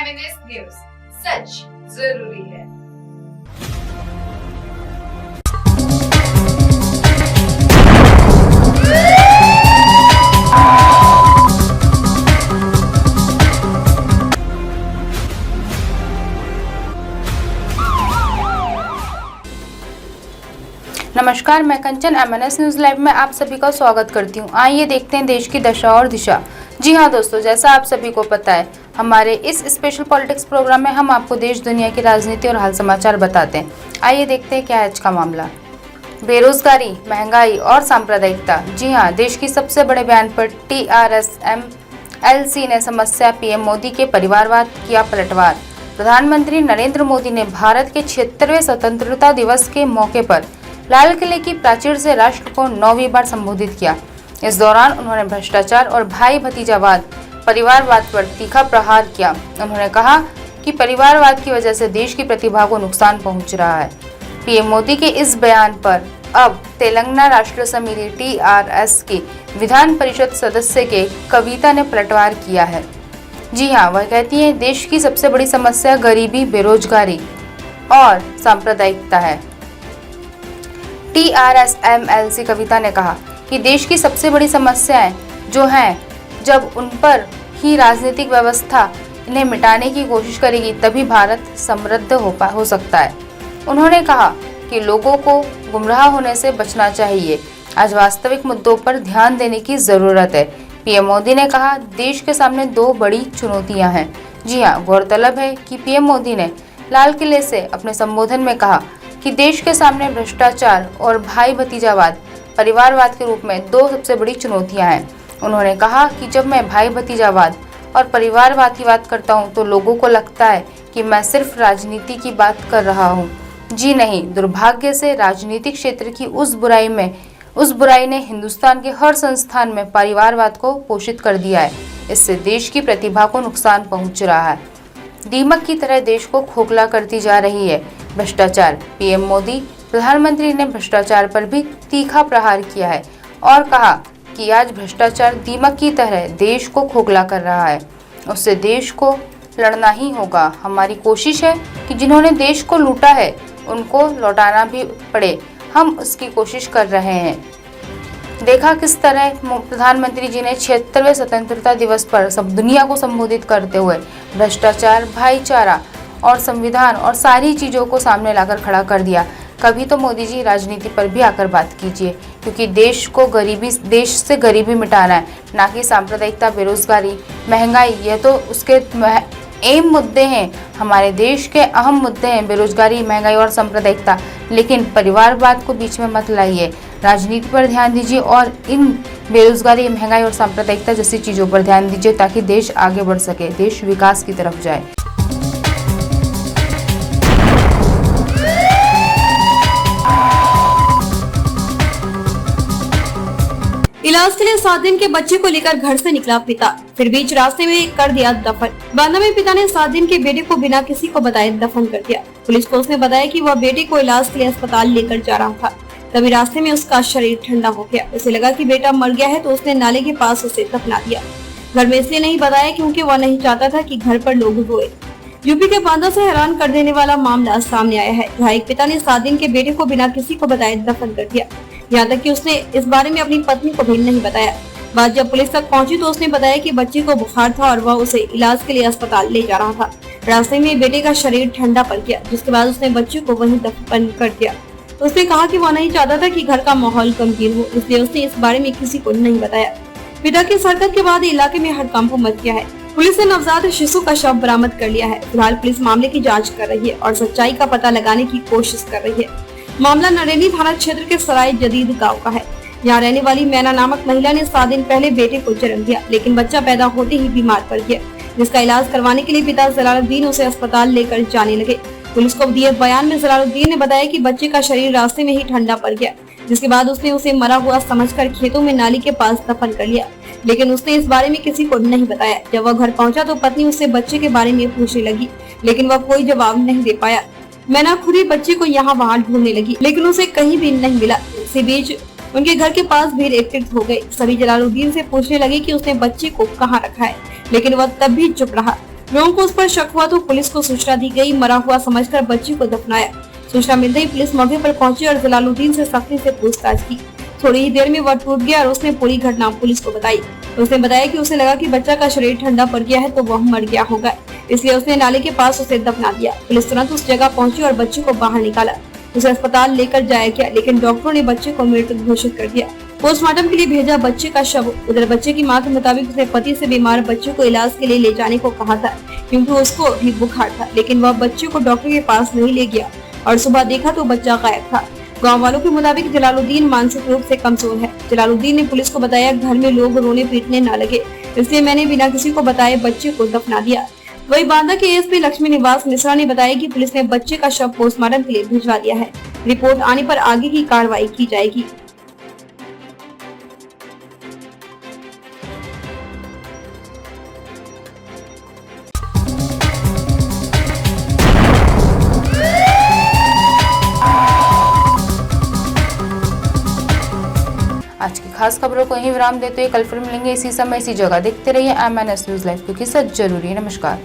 MNS news, सच जरूरी है। नमस्कार, मैं कंचन MNS न्यूज लाइव में आप सभी का स्वागत करती हूँ। आइए देखते हैं देश की दशा और दिशा। जी हाँ दोस्तों, जैसा आप सभी को पता है, हमारे इस स्पेशल पॉलिटिक्स प्रोग्राम में हम आपको देश दुनिया की राजनीति और हाल समाचार बताते हैं। आइए देखते हैं क्या है आज का मामला। बेरोजगारी, महंगाई और सांप्रदायिकता। जी हाँ, देश की सबसे बड़े बयान पर TRS-MLC ने समस्या PM मोदी के परिवारवाद किया पलटवार। प्रधानमंत्री नरेंद्र मोदी ने भारत के 76वें स्वतंत्रता दिवस के मौके पर लाल किले की प्राचीर से राष्ट्र को 9वीं बार संबोधित किया। इस दौरान उन्होंने भ्रष्टाचार और भाई भतीजावाद, परिवारवाद पर तीखा प्रहार किया। उन्होंने कहा कि परिवारवाद की वजह से देश की प्रतिभा को नुकसान पहुंच रहा है। PM मोदी के इस बयान पर अब तेलंगाना राष्ट्र समिति TRS की विधान परिषद सदस्य के कविता ने पलटवार किया है। जी हाँ, वह कहती है देश की सबसे बड़ी समस्या गरीबी, बेरोजगारी और सांप्रदायिकता है। TRS-MLC कविता ने कहा कि देश की सबसे बड़ी समस्याएं जो हैं, जब उन पर ही राजनीतिक व्यवस्था इन्हें मिटाने की कोशिश करेगी तभी भारत समृद्ध हो सकता है। उन्होंने कहा कि लोगों को गुमराह होने से बचना चाहिए। आज वास्तविक मुद्दों पर ध्यान देने की जरूरत है। PM मोदी ने कहा देश के सामने दो बड़ी चुनौतियां हैं। जी हाँ, गौरतलब है कि PM मोदी ने लाल किले से अपने संबोधन में कहा कि देश के सामने भ्रष्टाचार और भाई भतीजावाद, परिवारवाद के रूप में दो सबसे बड़ी चुनौतियां हैं। उन्होंने कहा कि जब मैं भाई भतीजावाद और परिवारवाद की बात करता हूं तो लोगों को लगता है कि मैं सिर्फ राजनीति की बात कर रहा हूं। जी नहीं, दुर्भाग्य से राजनीतिक क्षेत्र की उस बुराई ने हिंदुस्तान के हर संस्थान में परिवारवाद को पोषित कर दिया है। इससे देश की प्रतिभा को नुकसान पहुंच रहा है। दीमक की तरह देश को खोखला करती जा रही है भ्रष्टाचार। PM मोदी, प्रधानमंत्री ने भ्रष्टाचार पर भी तीखा प्रहार किया है और कहा कि आज भ्रष्टाचार दीमक की तरह देश को खोखला कर रहा है। उससे देश को लड़ना ही होगा। हमारी कोशिश है कि जिन्होंने देश को लूटा है उनको लौटाना भी पड़े। हम उसकी कोशिश कर रहे हैं। देखा किस तरह प्रधानमंत्री जी ने 76वें स्वतंत्रता दिवस पर सब दुनिया को संबोधित करते हुए भ्रष्टाचार, भाईचारा और संविधान और सारी चीज़ों को सामने लाकर खड़ा कर दिया। कभी तो मोदी जी राजनीति पर भी आकर बात कीजिए, क्योंकि देश से गरीबी मिटाना है, ना कि सांप्रदायिकता, बेरोजगारी, महंगाई। ये तो उसके अहम मुद्दे हैं, हमारे देश के अहम मुद्दे हैं बेरोजगारी, महंगाई और सांप्रदायिकता। लेकिन परिवारवाद को बीच में मत लाइए। राजनीति पर ध्यान दीजिए और इन बेरोजगारी, महंगाई और सांप्रदायिकता जैसी चीज़ों पर ध्यान दीजिए ताकि देश आगे बढ़ सके, देश विकास की तरफ जाए। इलाज के लिए 7 दिन के बच्चे को लेकर घर से निकला पिता, फिर बीच रास्ते में कर दिया दफन। बांदा में पिता ने 7 दिन के बेटे को बिना किसी को बताए दफन कर दिया। पुलिस को उसने बताया कि वह बेटे को इलाज के लिए अस्पताल लेकर जा रहा था। तभी रास्ते में उसका शरीर ठंडा हो गया। उसे लगा कि बेटा मर गया है तो उसने नाले के पास उसे दफना दिया। घर में इसलिए नहीं बताया क्योंकि वह नहीं चाहता था कि घर पर लोग रोए। यूपी के बांदा से हैरान कर देने वाला मामला सामने आया है, जहाँ एक पिता ने 7 दिन के बेटे को बिना किसी को बताए दफन कर दिया। यहाँ तक कि उसने इस बारे में अपनी पत्नी को भी नहीं बताया। बात जब पुलिस तक पहुंची तो उसने बताया कि बच्चे को बुखार था और वह उसे इलाज के लिए अस्पताल ले जा रहा था। रास्ते में बेटे का शरीर ठंडा पड़ गया, जिसके बाद उसने बच्चे को वहीं दफन कर दिया। तो उसने कहा कि वह नहीं चाहता था कि घर का माहौल गंभीर हो, इसलिए उसने इस बारे में किसी को नहीं बताया। पिता की इस हरकत के बाद इलाके में हड़कंप मच गया है। पुलिस ने नवजात शिशु का शव बरामद कर लिया है। फिलहाल पुलिस मामले की जाँच कर रही है और सच्चाई का पता लगाने की कोशिश कर रही है। मामला नरेनी थाना क्षेत्र के सराय जदीद गांव का है। यहाँ रहने वाली मैना नामक महिला ने 7 दिन पहले बेटे को जन्म दिया, लेकिन बच्चा पैदा होते ही बीमार पड़ गया, जिसका इलाज करवाने के लिए पिता जलालुद्दीन उसे अस्पताल लेकर जाने लगे। पुलिस को दिए बयान में जलालुद्दीन ने बताया कि बच्चे का शरीर रास्ते में ही ठंडा पड़ गया, जिसके बाद उसने उसे मरा हुआ समझकर खेतों में नाली के पास दफन कर लिया, लेकिन उसने इस बारे में किसी को नहीं बताया। जब वह घर पहुंचा तो पत्नी उससे बच्चे के बारे में पूछने लगी, लेकिन वह कोई जवाब नहीं दे पाया। मैना खुद ही बच्चे को यहाँ वहाँ ढूंढने लगी, लेकिन उसे कहीं भी नहीं मिला। इसी बीच उनके घर के पास भीड़ एकत्रित हो गई। सभी जलालुद्दीन से पूछने लगे कि उसने बच्चे को कहाँ रखा है, लेकिन वह तब भी चुप रहा। लोगों को उस पर शक हुआ तो पुलिस को सूचना दी गई। मरा हुआ समझकर बच्ची को दफनाया। सूचना मिलते ही पुलिस मौके पर पहुंची और जलालुद्दीन से सख्ती से पूछताछ की। थोड़ी ही देर में वह टूट गया और उसने पूरी घटना पुलिस को बताई। उसने बताया कि उसे लगा कि बच्चा का शरीर ठंडा पड़ गया है तो वह मर गया होगा, इसलिए उसने नाले के पास उसे दफना दिया। पुलिस तुरंत उस जगह पहुंची और बच्चे को बाहर निकाला। उसे अस्पताल लेकर जाया गया, लेकिन डॉक्टरों ने बच्चे को मृत घोषित कर दिया। पोस्टमार्टम के लिए भेजा बच्चे का शव। उधर बच्चे की मां के मुताबिक उसने पति से बीमार बच्चे को इलाज के लिए ले जाने को कहा था, क्योंकि उसको भी बुखार था, लेकिन वह बच्चे को डॉक्टर के पास नहीं ले गया और सुबह देखा तो बच्चा गायब था। गांव वालों के मुताबिक जलालुद्दीन मानसिक रूप से कमजोर है। जलालुद्दीन ने पुलिस को बताया, घर में लोग रोने पीटने न लगे, इसलिए मैंने बिना किसी को बताए बच्चे को दफना दिया। वही बांदा के एसपी लक्ष्मी निवास मिश्रा ने बताया कि पुलिस ने बच्चे का शव पोस्टमार्टम के लिए भिजवा दिया है। रिपोर्ट आने पर आगे की कार्रवाई की जाएगी। आज की खास खबरों को यहीं विराम देते हुए कल फिर मिलेंगे इसी समय इसी जगह। देखते रहिए MNS न्यूज़ लाइव, क्योंकि सच जरूरी है। नमस्कार।